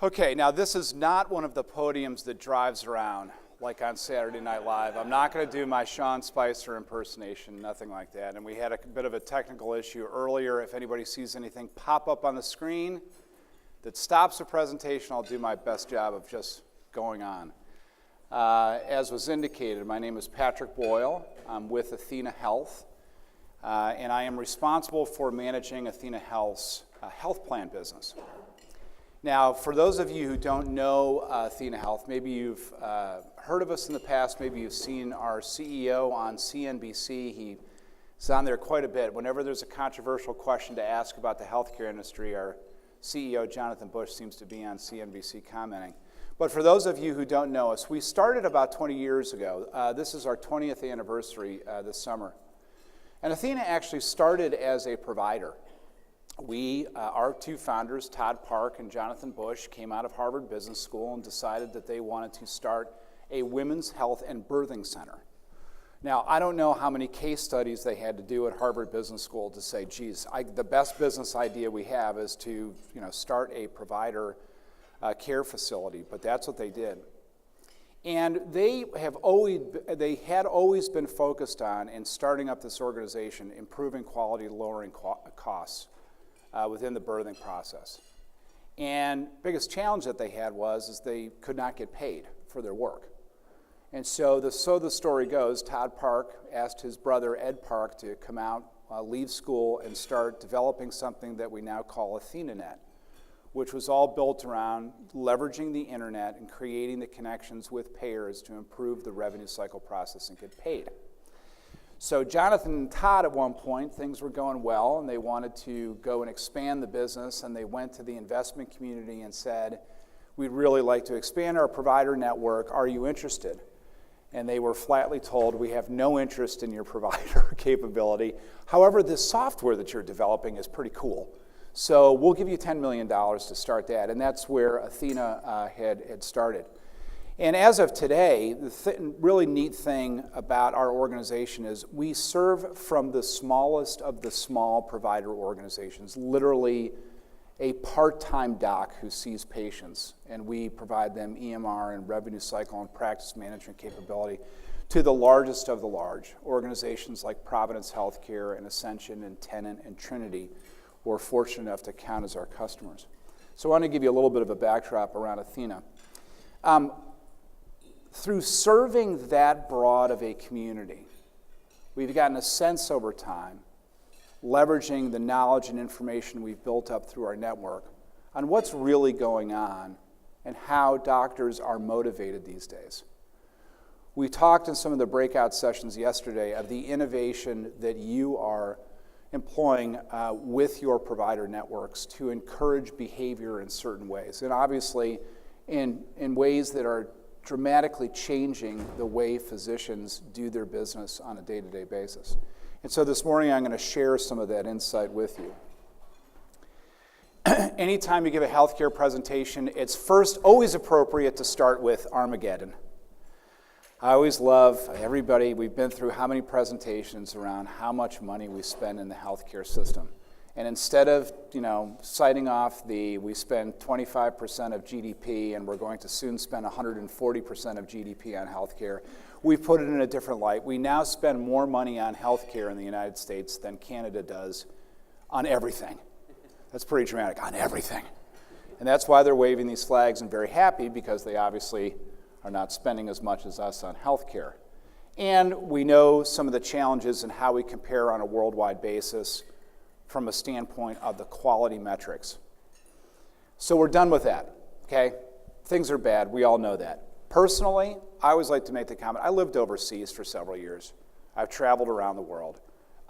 Okay, now this is not one of the podiums that drives around like on Saturday Night Live. I'm not going to do my Sean Spicer impersonation, nothing like that. And we had a bit of a technical issue earlier. If anybody sees anything pop up on the screen that stops the presentation, I'll do my best job of just going on. As was indicated, my name is Patrick Boyle. I'm with athenahealth, and I am responsible for managing athenahealth's health plan business. Now, for those of you who don't know athenahealth, maybe you've heard of us in the past, maybe you've seen our CEO on CNBC. He's on there quite a bit. Whenever there's a controversial question to ask about the healthcare industry, our CEO, Jonathan Bush, seems to be on CNBC commenting. But for those of you who don't know us, we started about 20 years ago. This is our 20th anniversary this summer. And Athena actually started as a provider. Our two founders, Todd Park and Jonathan Bush, came out of Harvard Business School and decided that they wanted to start a women's health and birthing center. Now, I don't know how many case studies they had to do at Harvard Business School to say, geez, the best business idea we have is to start a provider care facility, but that's what they did. And they had always been focused on, in starting up this organization, improving quality, lowering costs within the birthing process. And biggest challenge that they had is they could not get paid for their work. And so the story goes, Todd Park asked his brother Ed Park to come out, leave school, and start developing something that we now call athenahealth, which was all built around leveraging the internet and creating the connections with payers to improve the revenue cycle process and get paid. So Jonathan and Todd, at one point, things were going well, and they wanted to go and expand the business, and they went to the investment community and said, we'd really like to expand our provider network. Are you interested? And they were flatly told, we have no interest in your provider capability. However, this software that you're developing is pretty cool. So we'll give you $10 million to start that. And that's where Athena had started. And as of today, the really neat thing about our organization is we serve from the smallest of the small provider organizations, literally a part-time doc who sees patients, and we provide them EMR and revenue cycle and practice management capability, to the largest of the large organizations like Providence Healthcare and Ascension and Tenet and Trinity. We're fortunate enough to count as our customers. So I want to give you a little bit of a backdrop around Athena. Through serving that broad of a community, we've gotten a sense over time, leveraging the knowledge and information we've built up through our network, on what's really going on and how doctors are motivated these days. We talked in some of the breakout sessions yesterday of the innovation that you are employing with your provider networks to encourage behavior in certain ways, and obviously in ways that are dramatically changing the way physicians do their business on a day-to-day basis. And so this morning I'm going to share some of that insight with you. Anytime you give a healthcare presentation, it's first always appropriate to start with Armageddon. I always love everybody. We've been through how many presentations around how much money we spend in the healthcare system. And instead of, citing off we spend 25% of GDP and we're going to soon spend 140% of GDP on healthcare, we put it in a different light. We now spend more money on healthcare in the United States than Canada does on everything. That's pretty dramatic, on everything. And that's why they're waving these flags and very happy, because they obviously are not spending as much as us on healthcare. And we know some of the challenges and how we compare on a worldwide basis from a standpoint of the quality metrics. So we're done with that, okay? Things are bad, we all know that. Personally, I always like to make the comment, I lived overseas for several years. I've traveled around the world.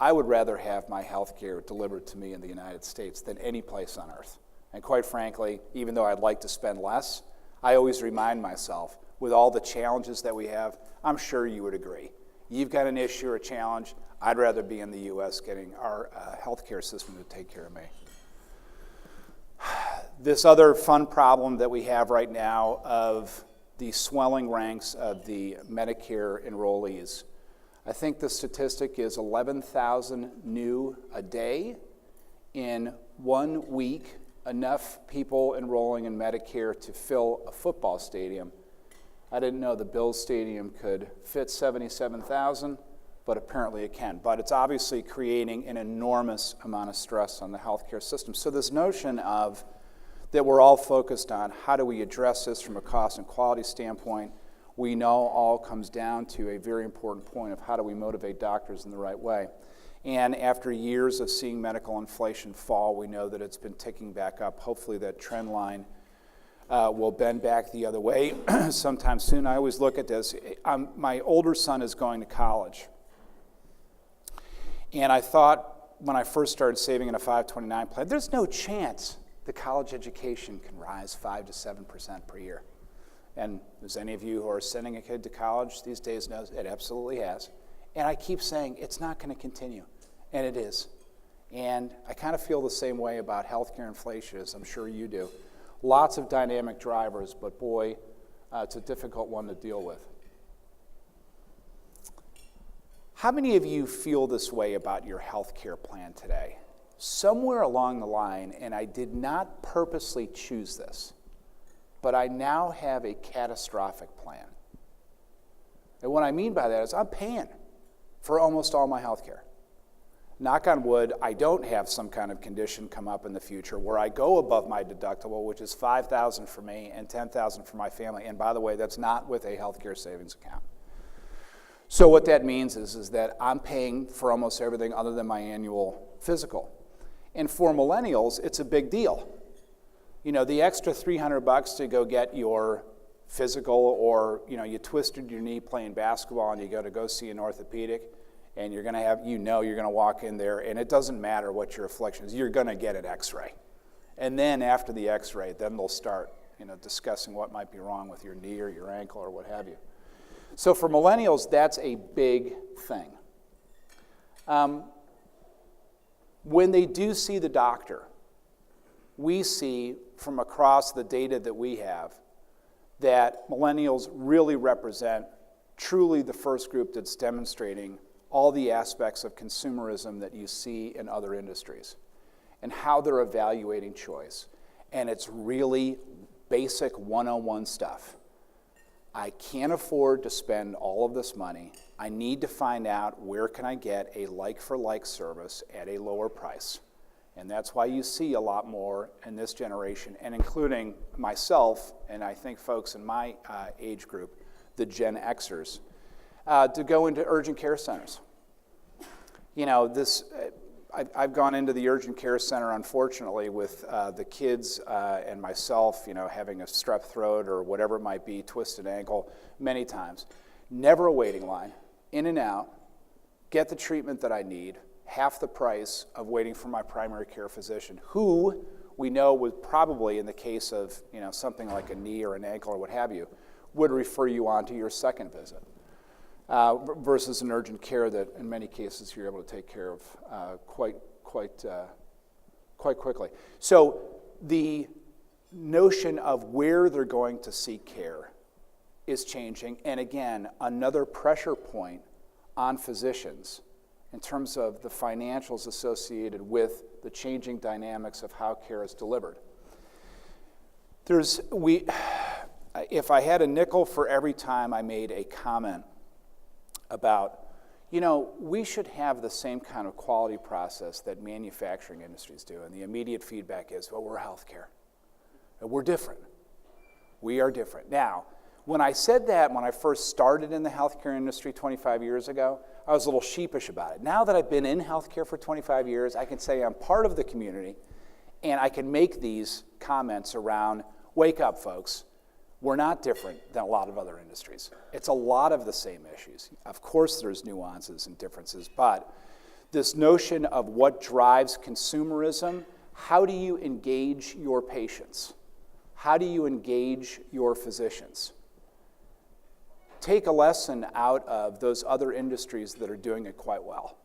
I would rather have my health care delivered to me in the United States than any place on earth. And quite frankly, even though I'd like to spend less, I always remind myself, with all the challenges that we have, I'm sure you would agree. You've got an issue or a challenge, I'd rather be in the U.S. getting our healthcare system to take care of me. This other fun problem that we have right now of the swelling ranks of the Medicare enrollees. I think the statistic is 11,000 new a day in 1 week enough people enrolling in Medicare to fill a football stadium. I didn't know the Bills Stadium could fit 77,000, but apparently it can. But it's obviously creating an enormous amount of stress on the healthcare system. So this notion of that we're all focused on how do we address this from a cost and quality standpoint, we know all comes down to a very important point of how do we motivate doctors in the right way. And after years of seeing medical inflation fall, we know that it's been ticking back up. Hopefully that trend line will bend back the other way sometime soon. I always look at this. My older son is going to college. And I thought when I first started saving in a 529 plan, there's no chance the college education can rise 5 to 7% per year. And as any of you who are sending a kid to college these days knows, it absolutely has. And I keep saying it's not going to continue, and it is. And I kind of feel the same way about healthcare inflation, as I'm sure you do. Lots of dynamic drivers, but boy, it's a difficult one to deal with. How many of you feel this way about your healthcare plan today? Somewhere along the line, and I did not purposely choose this, but I now have a catastrophic plan. And what I mean by that is I'm paying for almost all my health care. Knock on wood, I don't have some kind of condition come up in the future where I go above my deductible, which is $5,000 for me and $10,000 for my family. And by the way, that's not with a healthcare savings account. So what that means is that I'm paying for almost everything other than my annual physical. And for millennials, it's a big deal. You know, the extra $300 to go get your physical, or you twisted your knee playing basketball and you go see an orthopedic, and you're going to have, you're going to walk in there, and it doesn't matter what your affliction is, you're going to get an x-ray. And then after the x-ray, then they'll start discussing what might be wrong with your knee or your ankle or what have you. So for millennials, that's a big thing. When they do see the doctor, we see from across the data that we have that millennials really represent truly the first group that's demonstrating all the aspects of consumerism that you see in other industries and how they're evaluating choice. And it's really basic 101 stuff. I can't afford to spend all of this money. I need to find out where can I get a like-for-like service at a lower price. And that's why you see a lot more in this generation, and including myself, and I think folks in my age group, the Gen Xers, to go into urgent care centers. I've gone into the urgent care center, unfortunately, with the kids and myself, having a strep throat or whatever it might be, twisted ankle, many times. Never a waiting line, in and out, get the treatment that I need, half the price of waiting for my primary care physician, who we know would probably, in the case of something like a knee or an ankle or what have you, would refer you on to your second visit. Versus an urgent care that, in many cases, you're able to take care of quite quickly. So the notion of where they're going to seek care is changing, and again, another pressure point on physicians in terms of the financials associated with the changing dynamics of how care is delivered. If I had a nickel for every time I made a comment about, we should have the same kind of quality process that manufacturing industries do. And the immediate feedback is, well, we're healthcare. We're different. We are different. Now, when I said that when I first started in the healthcare industry 25 years ago, I was a little sheepish about it. Now that I've been in healthcare for 25 years, I can say I'm part of the community, and I can make these comments around, wake up, folks. We're not different than a lot of other industries. It's a lot of the same issues. Of course there's nuances and differences, but this notion of what drives consumerism, how do you engage your patients? How do you engage your physicians? Take a lesson out of those other industries that are doing it quite well.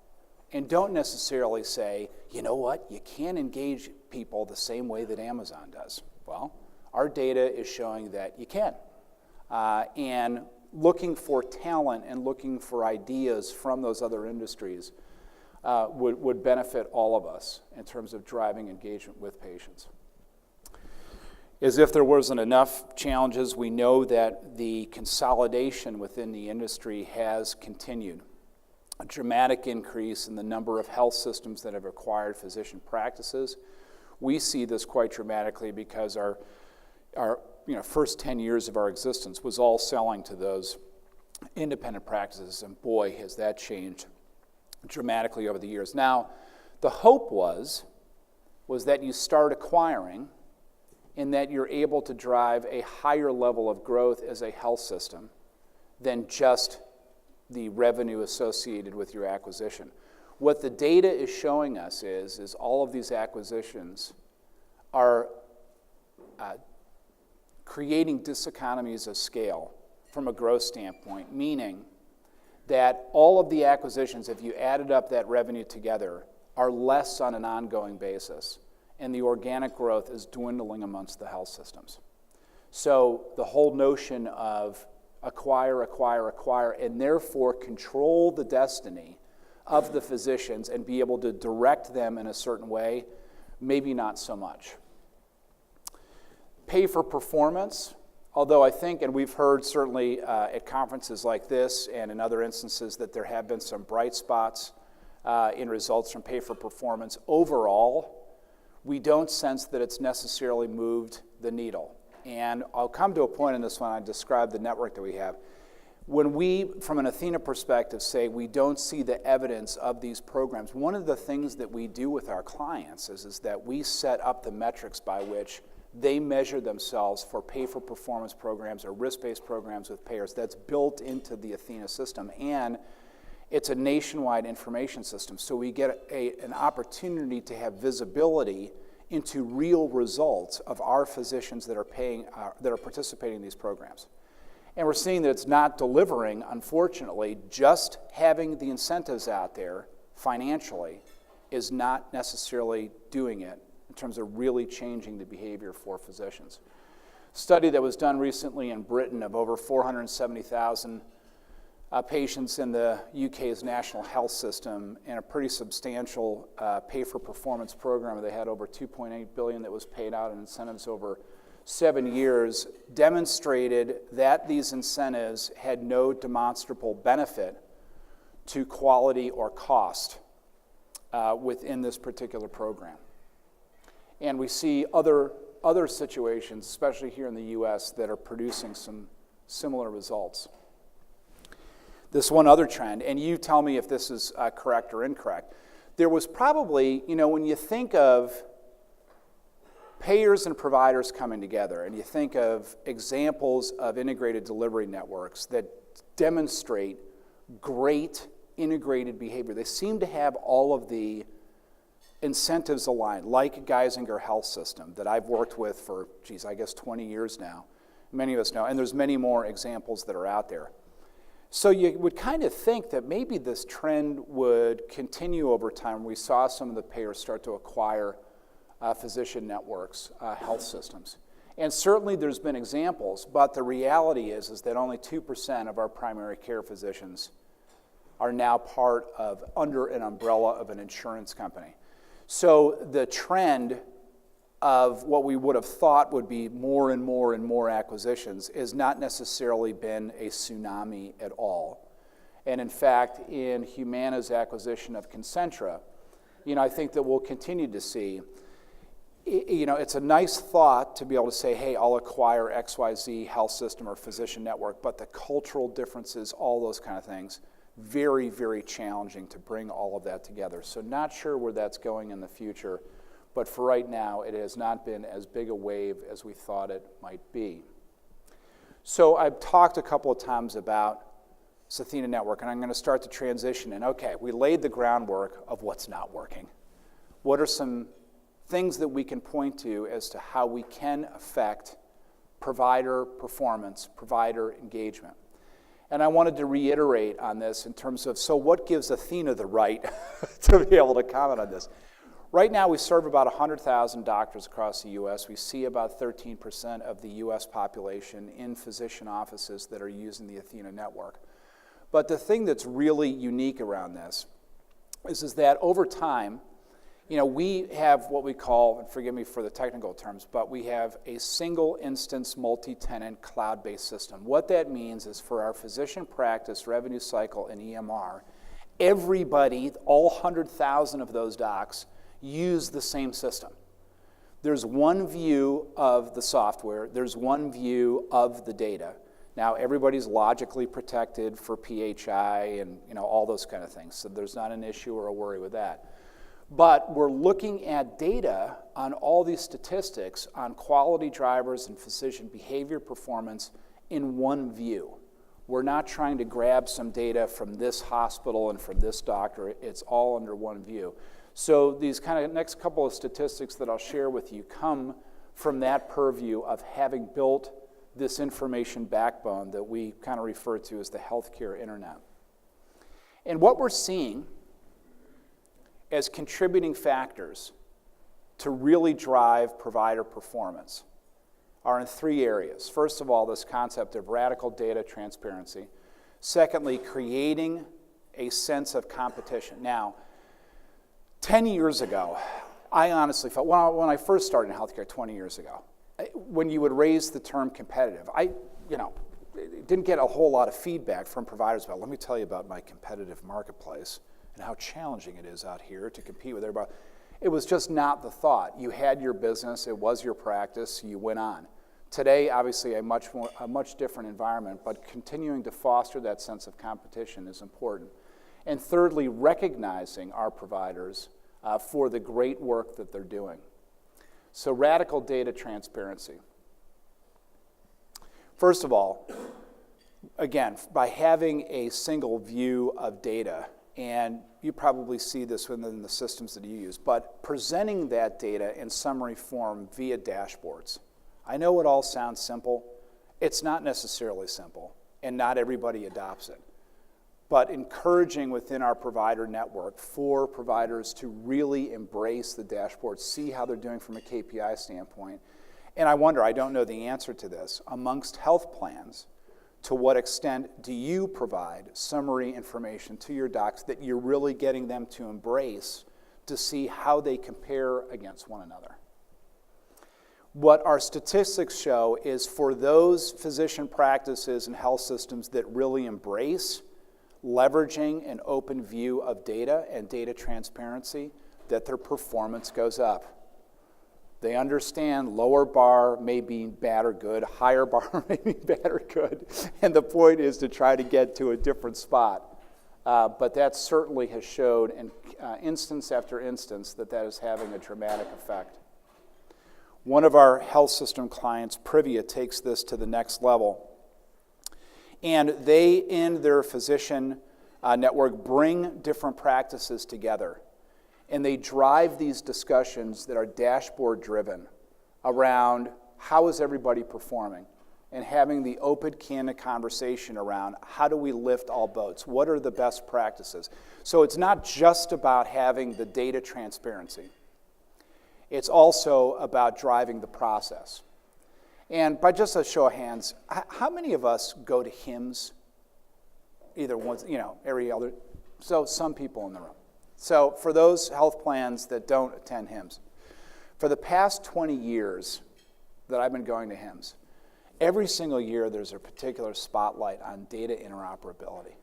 And don't necessarily say, you know what, you can't engage people the same way that Amazon does. Well, our data is showing that you can. And looking for talent and looking for ideas from those other industries would benefit all of us in terms of driving engagement with patients. As if there wasn't enough challenges, we know that the consolidation within the industry has continued. A dramatic increase in the number of health systems that have acquired physician practices. We see this quite dramatically because our first 10 years of our existence was all selling to those independent practices, and boy, has that changed dramatically over the years. Now, the hope was that you start acquiring and that you're able to drive a higher level of growth as a health system than just the revenue associated with your acquisition. What the data is showing us is all of these acquisitions are creating diseconomies of scale from a growth standpoint, meaning that all of the acquisitions, if you added up that revenue together, are less on an ongoing basis, and the organic growth is dwindling amongst the health systems. So the whole notion of acquire, and therefore control the destiny of the physicians and be able to direct them in a certain way, maybe not so much. Pay for performance, although I think, and we've heard certainly at conferences like this and in other instances that there have been some bright spots in results from pay for performance. Overall, we don't sense that it's necessarily moved the needle. And I'll come to a point in this when I describe the network that we have. When we, from an Athena perspective, say we don't see the evidence of these programs, one of the things that we do with our clients is that we set up the metrics by which they measure themselves for pay-for-performance programs or risk-based programs with payers. That's built into the Athena system, and it's a nationwide information system. So we get an opportunity to have visibility into real results of our physicians that are participating in these programs. And we're seeing that it's not delivering, unfortunately. Just having the incentives out there financially is not necessarily doing it in terms of really changing the behavior for physicians. Study that was done recently in Britain of over 470,000 patients in the UK's national health system, and a pretty substantial pay-for-performance program. They had over $2.8 billion that was paid out in incentives over 7 years, demonstrated that these incentives had no demonstrable benefit to quality or cost within this particular program. And we see other situations, especially here in the U.S., that are producing some similar results. This one other trend, and you tell me if this is correct or incorrect. There was probably, when you think of payers and providers coming together, and you think of examples of integrated delivery networks that demonstrate great integrated behavior, they seem to have all of the incentives aligned, like Geisinger Health System that I've worked with for, 20 years now. Many of us know, and there's many more examples that are out there. So you would kind of think that maybe this trend would continue over time. We saw some of the payers start to acquire physician networks, health systems. And certainly there's been examples, but the reality is that only 2% of our primary care physicians are now part of, under an umbrella of an insurance company. So the trend of what we would have thought would be more and more and more acquisitions has not necessarily been a tsunami at all. And in fact, in Humana's acquisition of Concentra, I think that we'll continue to see, it's a nice thought to be able to say, hey, I'll acquire XYZ health system or physician network, but the cultural differences, all those kind of things, very, very challenging to bring all of that together. So not sure where that's going in the future, but for right now, it has not been as big a wave as we thought it might be. So I've talked a couple of times about this Athena network, and I'm going to start to transition. And okay, we laid the groundwork of what's not working. What are some things that we can point to as to how we can affect provider performance, provider engagement? And I wanted to reiterate on this in terms of, so what gives Athena the right to be able to comment on this? Right now, we serve about 100,000 doctors across the U.S. We see about 13% of the U.S. population in physician offices that are using the Athena network. But the thing that's really unique around this is that over time, we have what we call, and forgive me for the technical terms, but we have a single instance multi-tenant cloud-based system. What that means is for our physician practice, revenue cycle, and EMR, everybody, all 100,000 of those docs, use the same system. There's one view of the software, there's one view of the data. Now, everybody's logically protected for PHI and all those kind of things, so there's not an issue or a worry with that. But we're looking at data on all these statistics on quality drivers and physician behavior performance in one view. We're not trying to grab some data from this hospital and from this doctor. It's all under one view. So these kind of next couple of statistics that I'll share with you come from that purview of having built this information backbone that we kind of refer to as the healthcare internet. And what we're seeing as contributing factors to really drive provider performance are in three areas. First of all, this concept of radical data transparency. Secondly, creating a sense of competition. Now, 10 years ago, I honestly felt, when I first started in healthcare 20 years ago, when you would raise the term competitive, I didn't get a whole lot of feedback from providers about, let me tell you about my competitive marketplace and how challenging it is out here to compete with everybody. It was just not the thought. You had your business, it was your practice, you went on. Today, obviously, a much different environment, but continuing to foster that sense of competition is important. And thirdly, recognizing our providers for the great work that they're doing. So radical data transparency. First of all, again, by having a single view of data, and you probably see this within the systems that you use, but presenting that data in summary form via dashboards. I know it all sounds simple. It's not necessarily simple, and not everybody adopts it. But encouraging within our provider network for providers to really embrace the dashboard, see how they're doing from a KPI standpoint. And I wonder, I don't know the answer to this, amongst health plans, to what extent do you provide summary information to your docs that you're really getting them to embrace to see how they compare against one another? What our statistics show is for those physician practices and health systems that really embrace leveraging an open view of data and data transparency, that their performance goes up. They understand lower bar may be bad or good, higher bar may be bad or good, and the point is to try to get to a different spot. But that certainly has showed in instance after instance that is having a dramatic effect. One of our health system clients, Privia, takes this to the next level. And they, in their physician network, bring different practices together. And they drive these discussions that are dashboard driven around how is everybody performing, and having the open, candid conversation around how do we lift all boats? What are the best practices? So it's not just about having the data transparency. It's also about driving the process. And by just a show of hands, how many of us go to HIMSS? Either once, every other. So some people in the room. So for those health plans that don't attend HIMSS, for the past 20 years that I've been going to HIMSS, every single year there's a particular spotlight on data interoperability.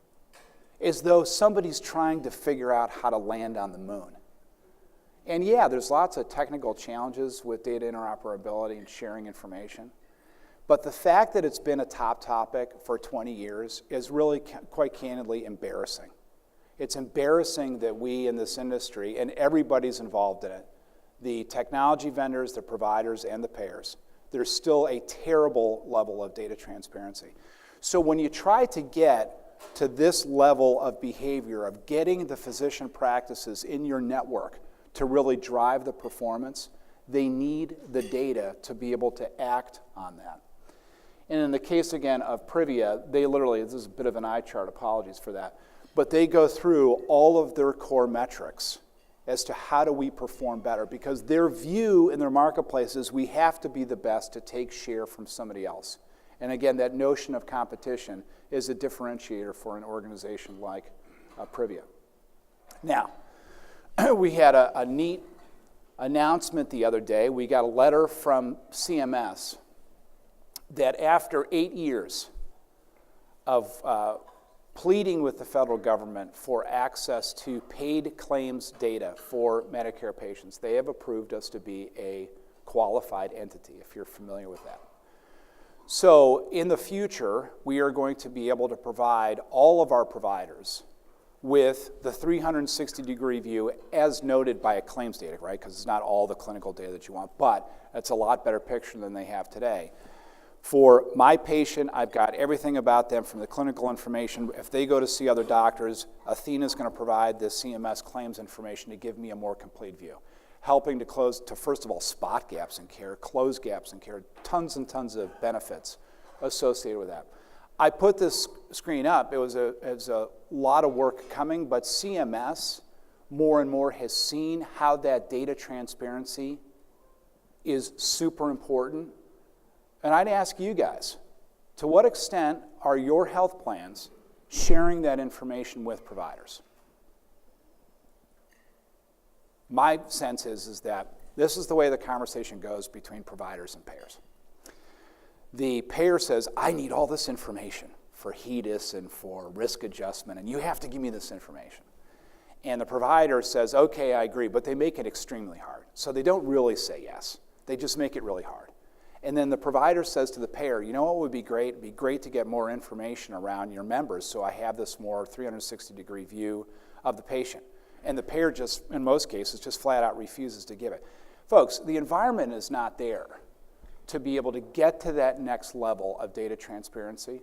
As though somebody's trying to figure out how to land on the moon. And yeah, there's lots of technical challenges with data interoperability and sharing information. But the fact that it's been a top topic for 20 years is really quite candidly embarrassing. It's embarrassing that we in this industry, and everybody's involved in it, the technology vendors, the providers, and the payers, there's still a terrible level of data transparency. So when you try to get to this level of behavior of getting the physician practices in your network to really drive the performance, they need the data to be able to act on that. And in the case, again, of Privia, they literally, this is a bit of an eye chart, apologies for that, but they go through all of their core metrics as to how do we perform better, because their view in their marketplace is we have to be the best to take share from somebody else. And again, that notion of competition is a differentiator for an organization like Privia. Now, we had a neat announcement the other day. We got a letter from CMS that after 8 years of pleading with the federal government for access to paid claims data for Medicare patients, they have approved us to be a qualified entity, if you're familiar with that. So in the future, we are going to be able to provide all of our providers with the 360-degree view as noted by a claims data, right? Because it's not all the clinical data that you want, but it's a lot better picture than they have today. For my patient, I've got everything about them from the clinical information. If they go to see other doctors, Athena's going to provide this CMS claims information to give me a more complete view, helping to first of all, spot gaps in care, close gaps in care, tons and tons of benefits associated with that. I put this screen up. It was a lot of work coming, but CMS more and more has seen how that data transparency is super important. And I'd ask you guys, to what extent are your health plans sharing that information with providers? My sense is that this is the way the conversation goes between providers and payers. The payer says, I need all this information for HEDIS and for risk adjustment, and you have to give me this information. And the provider says, okay, I agree, but they make it extremely hard. So they don't really say yes. They just make it really hard. And then the provider says to the payer, you know what would be great? It'd be great to get more information around your members so I have this more 360-degree view of the patient. And the payer just, in most cases, just flat out refuses to give it. Folks, the environment is not there to be able to get to that next level of data transparency.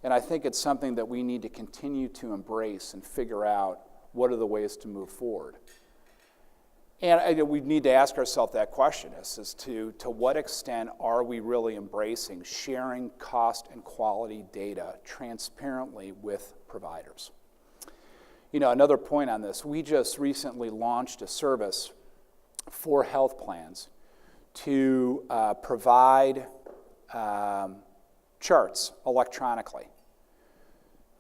And I think it's something that we need to continue to embrace and figure out what are the ways to move forward. And we need to ask ourselves that question as to what extent are we really embracing sharing cost and quality data transparently with providers. You know, another point on this, we just recently launched a service for health plans to provide charts electronically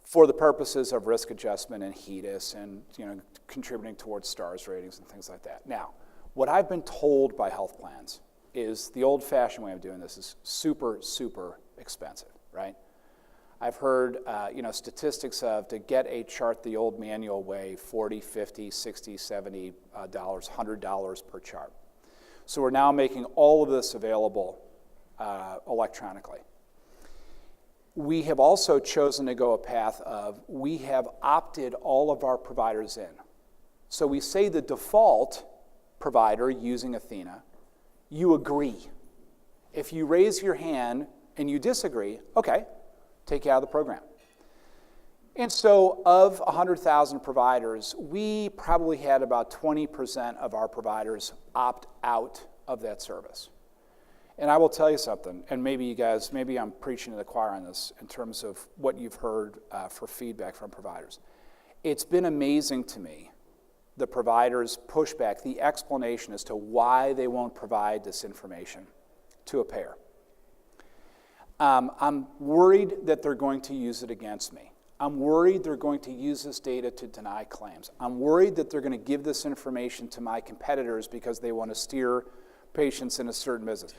for the purposes of risk adjustment and HEDIS and, you know, contributing towards STARS ratings and things like that. Now, what I've been told by health plans is the old-fashioned way of doing this is super, super expensive, right? I've heard, statistics of to get a chart the old manual way, $40, $50, $60, $70, $100 per chart. So we're now making all of this available electronically. We have also chosen to go a path of we have opted all of our providers in. So we say the default provider using Athena, you agree. If you raise your hand and you disagree, okay, take you out of the program. And so of 100,000 providers, we probably had about 20% of our providers opt out of that service. And I will tell you something, and maybe I'm preaching to the choir on this in terms of what you've heard for feedback from providers. It's been amazing to me, the providers' pushback, the explanation as to why they won't provide this information to a payer. I'm worried that they're going to use it against me. I'm worried they're going to use this data to deny claims. I'm worried that they're going to give this information to my competitors because they want to steer patients in a certain business.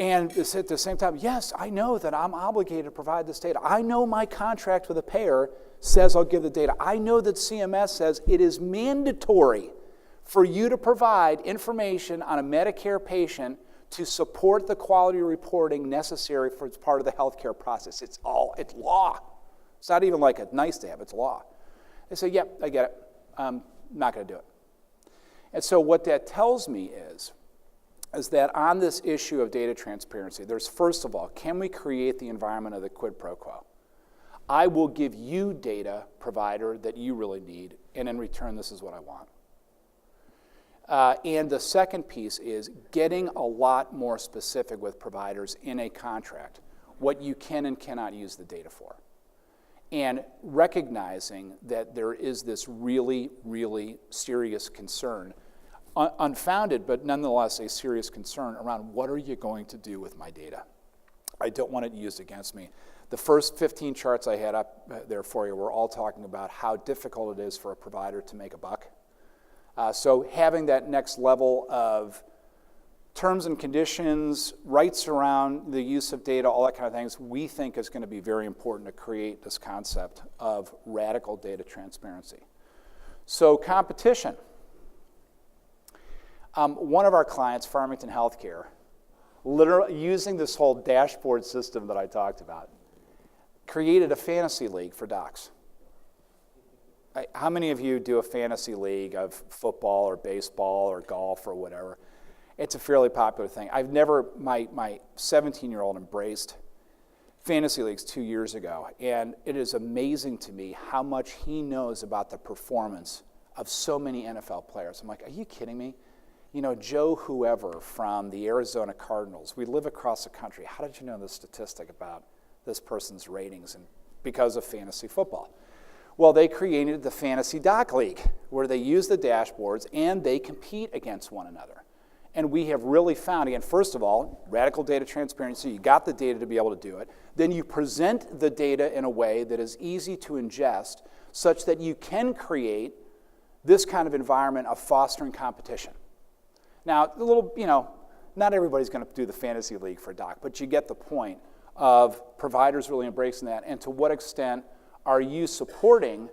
And at the same time, yes, I know that I'm obligated to provide this data. I know my contract with a payer says I'll give the data. I know that CMS says it is mandatory for you to provide information on a Medicare patient to support the quality reporting necessary for it's part of the healthcare process. It's law. It's not even like a nice to have, it's law. They say, yep, I get it. I'm not going to do it. And so what that tells me is that on this issue of data transparency, there's first of all, can we create the environment of the quid pro quo? I will give you data, provider, that you really need, and in return, this is what I want. And the second piece is getting a lot more specific with providers in a contract, what you can and cannot use the data for. And recognizing that there is this really, really serious concern, unfounded, but nonetheless a serious concern around what are you going to do with my data? I don't want it used against me. The first 15 charts I had up there for you were all talking about how difficult it is for a provider to make a buck So having that next level of terms and conditions, rights around the use of data, all that kind of things, we think is going to be very important to create this concept of radical data transparency. So competition. One of our clients, Farmington Healthcare, literally using this whole dashboard system that I talked about, created a fantasy league for docs. How many of you do a fantasy league of football or baseball or golf or whatever? It's a fairly popular thing. My 17-year-old embraced fantasy leagues 2 years ago, and it is amazing to me how much he knows about the performance of so many NFL players. I'm like, are you kidding me? You know, Joe whoever from the Arizona Cardinals, we live across the country. How did you know this statistic about this person's ratings and because of fantasy football? Well, they created the Fantasy Doc League, where they use the dashboards and they compete against one another. And we have really found, again, first of all, radical data transparency. You got the data to be able to do it. Then you present the data in a way that is easy to ingest such that you can create this kind of environment of fostering competition. Now, not everybody's going to do the fantasy league for doc, but you get the point of providers really embracing that. And to what extent are you supporting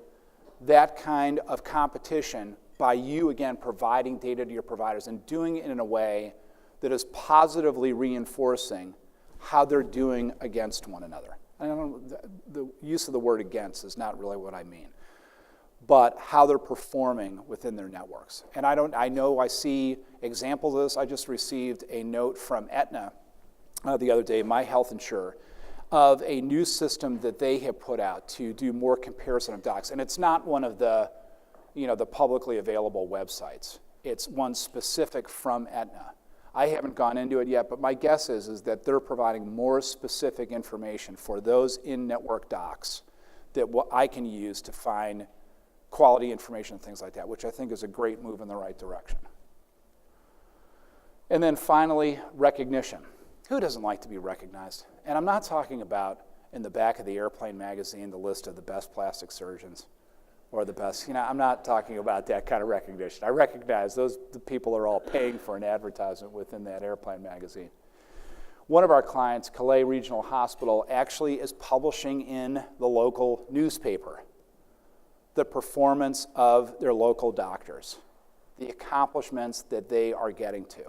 that kind of competition by you, again, providing data to your providers and doing it in a way that is positively reinforcing how they're doing against one another? The use of the word against is not really what I mean, but how they're performing within their networks. And I know I see examples of this. I just received a note from Aetna the other day, my health insurer, of a new system that they have put out to do more comparison of docs. And it's not one of the publicly available websites. It's one specific from Aetna. I haven't gone into it yet, but my guess is that they're providing more specific information for those in-network docs that I can use to find quality information and things like that, which I think is a great move in the right direction. And then finally, recognition. Who doesn't like to be recognized? And I'm not talking about in the back of the Airplane magazine, the list of the best plastic surgeons or the best, I'm not talking about that kind of recognition. I recognize the people are all paying for an advertisement within that Airplane magazine. One of our clients, Calais Regional Hospital, actually is publishing in the local newspaper the performance of their local doctors, the accomplishments that they are getting to.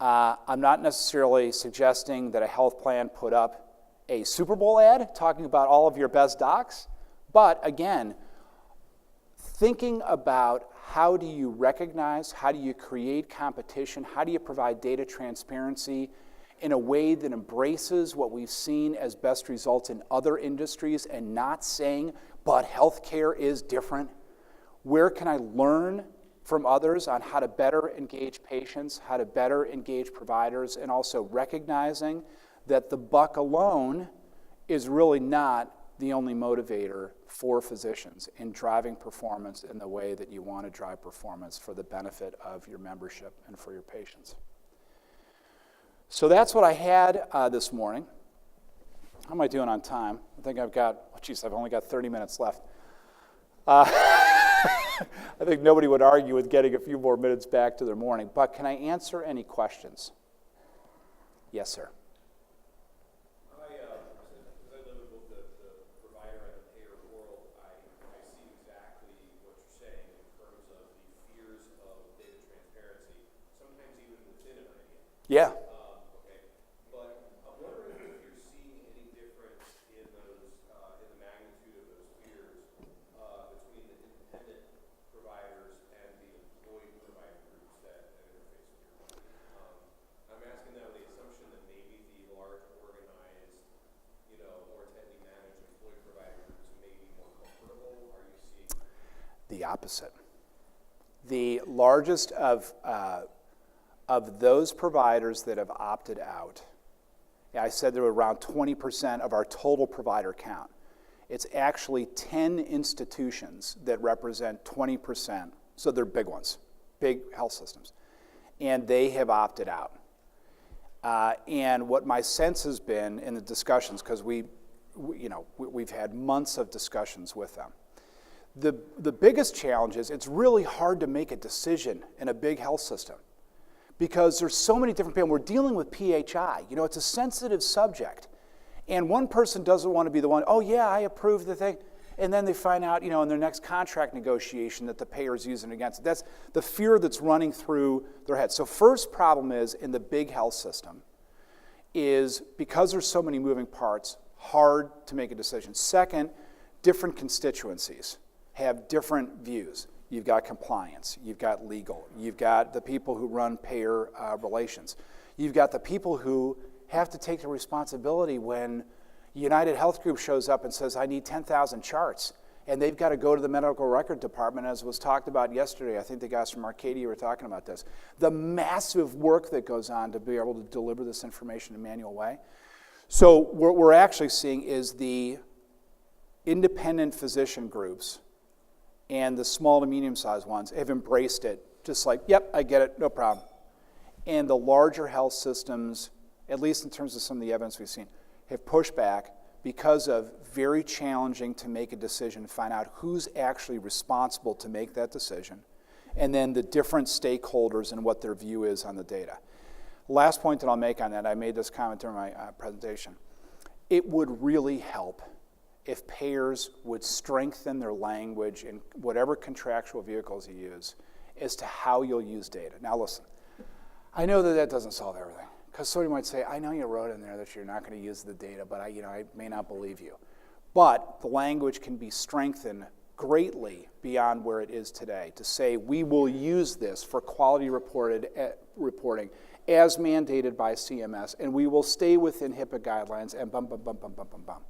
I'm not necessarily suggesting that a health plan put up a Super Bowl ad talking about all of your best docs, but again, thinking about how do you recognize, how do you create competition, how do you provide data transparency in a way that embraces what we've seen as best results in other industries and not saying, but healthcare is different. Where can I learn from others on how to better engage patients, how to better engage providers, and also recognizing that the buck alone is really not the only motivator for physicians in driving performance in the way that you want to drive performance for the benefit of your membership and for your patients. So that's what I had this morning. How am I doing on time? I think I've only got 30 minutes left. I think nobody would argue with getting a few more minutes back to their morning, but can I answer any questions? Yes, sir. Yeah. Okay. But I'm wondering if you're seeing any difference in those, in the magnitude of those fears between the independent providers and the employee provider groups that interface with your company. I'm asking that with the assumption that maybe the large organized, more tightly managed employee provider groups may be more comfortable. Are you seeing The opposite. The largest of those providers that have opted out, I said there were around 20% of our total provider count. It's actually 10 institutions that represent 20%, so they're big ones, big health systems, and they have opted out. And what my sense has been in the discussions, because we've had months of discussions with them, The biggest challenge is it's really hard to make a decision in a big health system because there's so many different people. We're dealing with PHI. You know, it's a sensitive subject. And one person doesn't want to be the one, oh yeah, I approve the thing. And then they find out, you know, in their next contract negotiation that the payer's using against it. That's the fear that's running through their head. So first problem is in the big health system is because there's so many moving parts, hard to make a decision. Second, different constituencies have different views. You've got compliance, you've got legal, you've got the people who run payer relations. You've got the people who have to take the responsibility when United Health Group shows up and says, I need 10,000 charts. And they've got to go to the medical record department, as was talked about yesterday. I think the guys from Arcadia were talking about this. The massive work that goes on to be able to deliver this information in a manual way. So what we're actually seeing is the independent physician groups and the small to medium-sized ones have embraced it, just like, yep, I get it, no problem. And the larger health systems, at least in terms of some of the evidence we've seen, have pushed back because of very challenging to make a decision, find out who's actually responsible to make that decision, and then the different stakeholders and what their view is on the data. Last point that I'll make on that, I made this comment during my presentation. It would really help if payers would strengthen their language in whatever contractual vehicles you use as to how you'll use data. Now listen, I know that doesn't solve everything, because somebody might say, I know you wrote in there that you're not going to use the data, but I may not believe you. But the language can be strengthened greatly beyond where it is today to say we will use this for quality reporting as mandated by CMS, and we will stay within HIPAA guidelines and bum, bum, bum, bum, bum, bum, bum.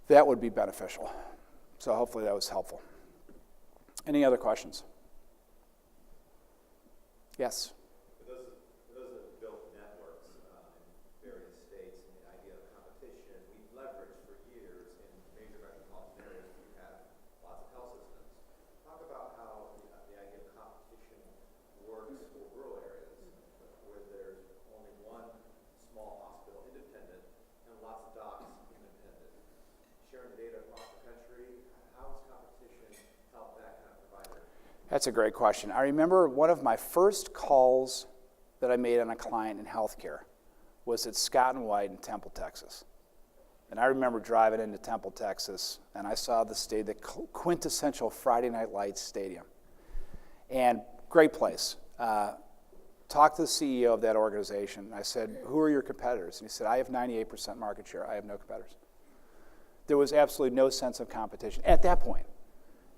That would be beneficial. So hopefully that was helpful. Any other questions? Yes? For those that have built networks in various states and the idea of competition, we've leveraged for years in major metropolitan areas where we have lots of health systems. Talk about how the idea of competition works for rural areas where there's only one small hospital independent and lots of docs independent. Sharing data across the country, how has competition helped that kind of provider? That's a great question. I remember one of my first calls that I made on a client in healthcare was at Scott and White in Temple, Texas. And I remember driving into Temple, Texas, and I saw the quintessential Friday Night Lights stadium. And great place. Talked to the CEO of that organization, and I said, who are your competitors? And he said, I have 98% market share. I have no competitors. There was absolutely no sense of competition at that point.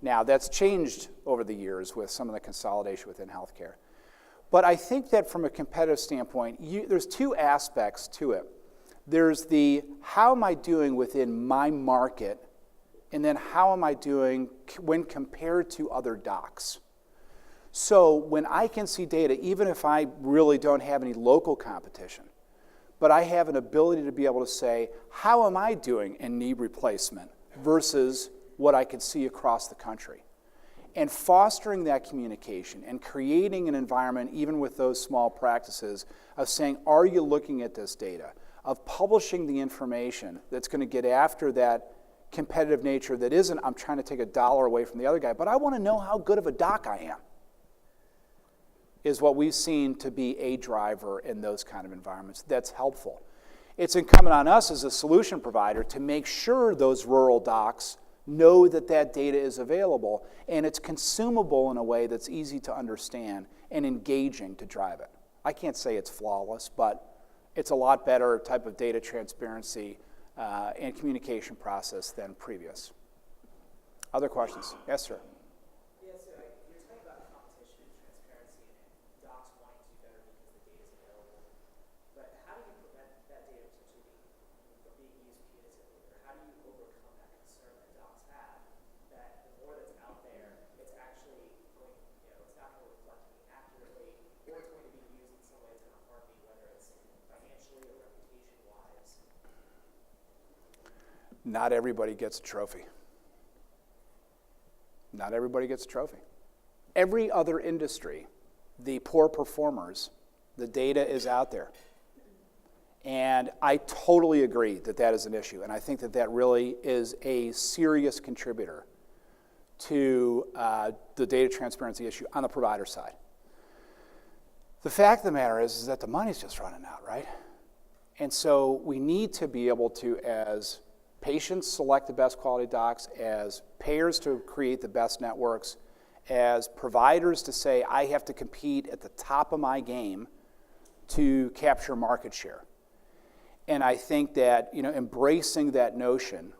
Now, that's changed over the years with some of the consolidation within healthcare. But I think that from a competitive standpoint, there's two aspects to it. There's the how am I doing within my market, and then how am I doing when compared to other docs. So when I can see data, even if I really don't have any local competition, but I have an ability to be able to say, how am I doing in knee replacement versus what I could see across the country. And fostering that communication and creating an environment, even with those small practices, of saying, are you looking at this data? Of publishing the information that's going to get after that competitive nature that isn't, I'm trying to take $1 away from the other guy, but I want to know how good of a doc I am, is what we've seen to be a driver in those kind of environments. That's helpful. It's incumbent on us as a solution provider to make sure those rural docs know that that data is available and it's consumable in a way that's easy to understand and engaging to drive it. I can't say it's flawless, but it's a lot better type of data transparency and communication process than previous. Other questions? Yes, sir. Yeah, so you're talking about competition and transparency and docs wanting to do better because the data is available. But how do you prevent that data potentially from being used punitively? Or how do you overcome that concern that docs have that the more that's out there, it's actually going, it's not going to reflect me accurately, or it's going to be used in some way that's going to harm me, whether it's financially or reputation-wise? Not everybody gets a trophy. Not everybody gets a trophy. Every other industry, the poor performers, the data is out there. And I totally agree that that is an issue. And I think that that really is a serious contributor to the data transparency issue on the provider side. The fact of the matter is that the money's just running out, right? And so we need to be able to, as patients select the best quality docs, as payers to create the best networks, as providers to say, I have to compete at the top of my game to capture market share. And I think that, embracing that notion,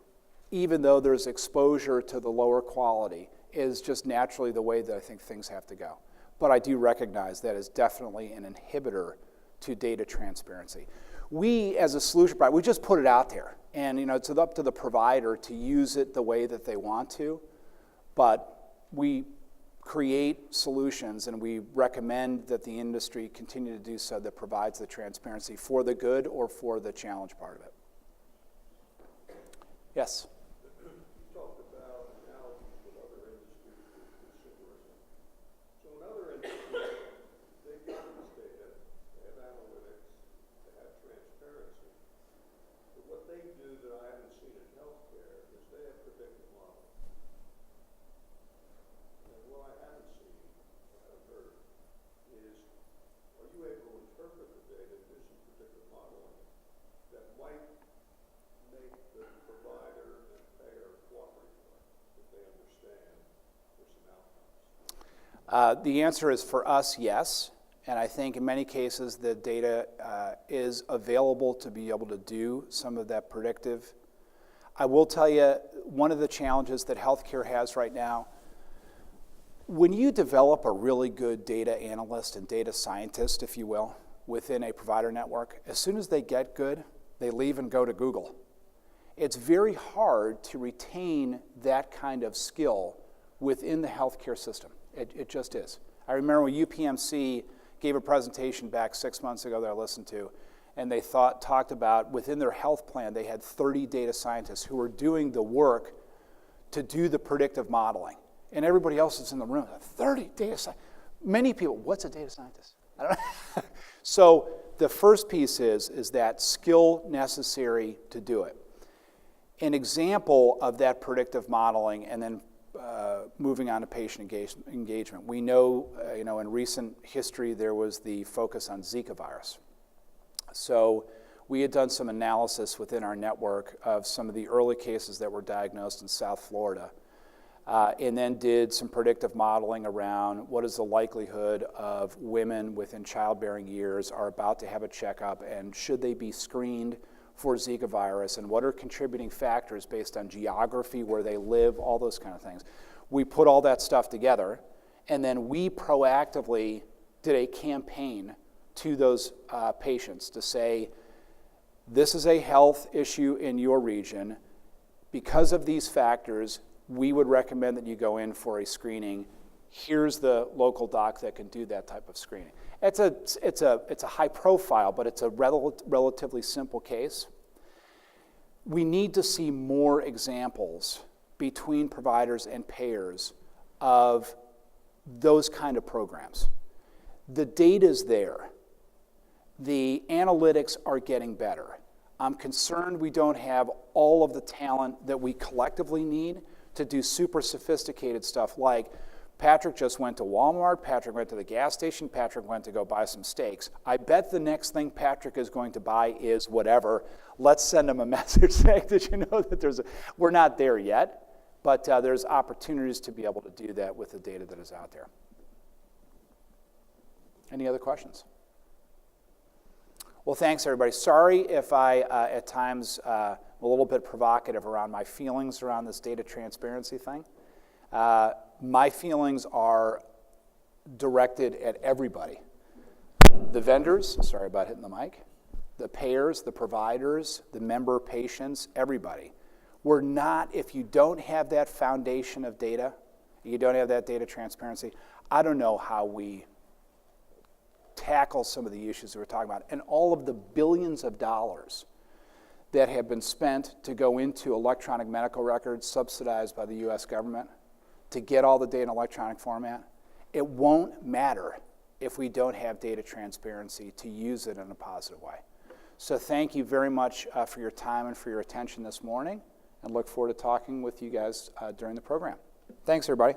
even though there's exposure to the lower quality, is just naturally the way that I think things have to go. But I do recognize that is definitely an inhibitor to data transparency. We, as a solution provider, we just put it out there. And it's up to the provider to use it the way that they want to. But we create solutions, and we recommend that the industry continue to do so that provides the transparency for the good or for the challenge part of it. Yes? You talked about analogies with other industries with consumerism. So in other industries, they've got this data, they have analytics, they have transparency. But what they do that I haven't seen in healthcare is they have predictive modeling. And what I haven't seen, what I've heard, is are you able to interpret the data and do some predictive modeling that might make the provider and payer cooperate more if they understand there's some outcomes? The answer is for us, yes. And I think in many cases the data is available to be able to do some of that predictive. I will tell you, one of the challenges that healthcare has right now, when you develop a really good data analyst and data scientist, if you will, within a provider network, as soon as they get good, they leave and go to Google. It's very hard to retain that kind of skill within the healthcare system. It just is. I remember when UPMC gave a presentation back 6 months ago that I listened to, and they talked about within their health plan, they had 30 data scientists who were doing the work to do the predictive modeling. And everybody else is in the room, 30 data scientists. Many people, what's a data scientist? I don't know. So the first piece is that skill necessary to do it. An example of that predictive modeling, and then moving on to patient engagement. We know, in recent history, there was the focus on Zika virus. So we had done some analysis within our network of some of the early cases that were diagnosed in South Florida, and then did some predictive modeling around what is the likelihood of women within childbearing years are about to have a checkup, and should they be screened for Zika virus, and what are contributing factors based on geography, where they live, all those kind of things. We put all that stuff together, and then we proactively did a campaign to those patients to say, this is a health issue in your region. Because of these factors, we would recommend that you go in for a screening. Here's the local doc that can do that type of screening. It's a high profile, but it's a relatively simple case. We need to see more examples between providers and payers of those kind of programs. The data's there. The analytics are getting better. I'm concerned we don't have all of the talent that we collectively need to do super sophisticated stuff like Patrick just went to Walmart, Patrick went to the gas station, Patrick went to go buy some steaks. I bet the next thing Patrick is going to buy is whatever. Let's send him a message saying, did you know that we're not there yet, but there's opportunities to be able to do that with the data that is out there. Any other questions? Well, thanks, everybody. Sorry if I, at times, a little bit provocative around my feelings around this data transparency thing. My feelings are directed at everybody. The vendors, sorry about hitting the mic, the payers, the providers, the member patients, everybody. We're not, if you don't have that foundation of data, you don't have that data transparency, I don't know how we tackle some of the issues that we're talking about. And all of the billions of dollars that have been spent to go into electronic medical records subsidized by the U.S. government to get all the data in electronic format, it won't matter if we don't have data transparency to use it in a positive way. So thank you very much for your time and for your attention this morning, and look forward to talking with you guys during the program. Thanks, everybody.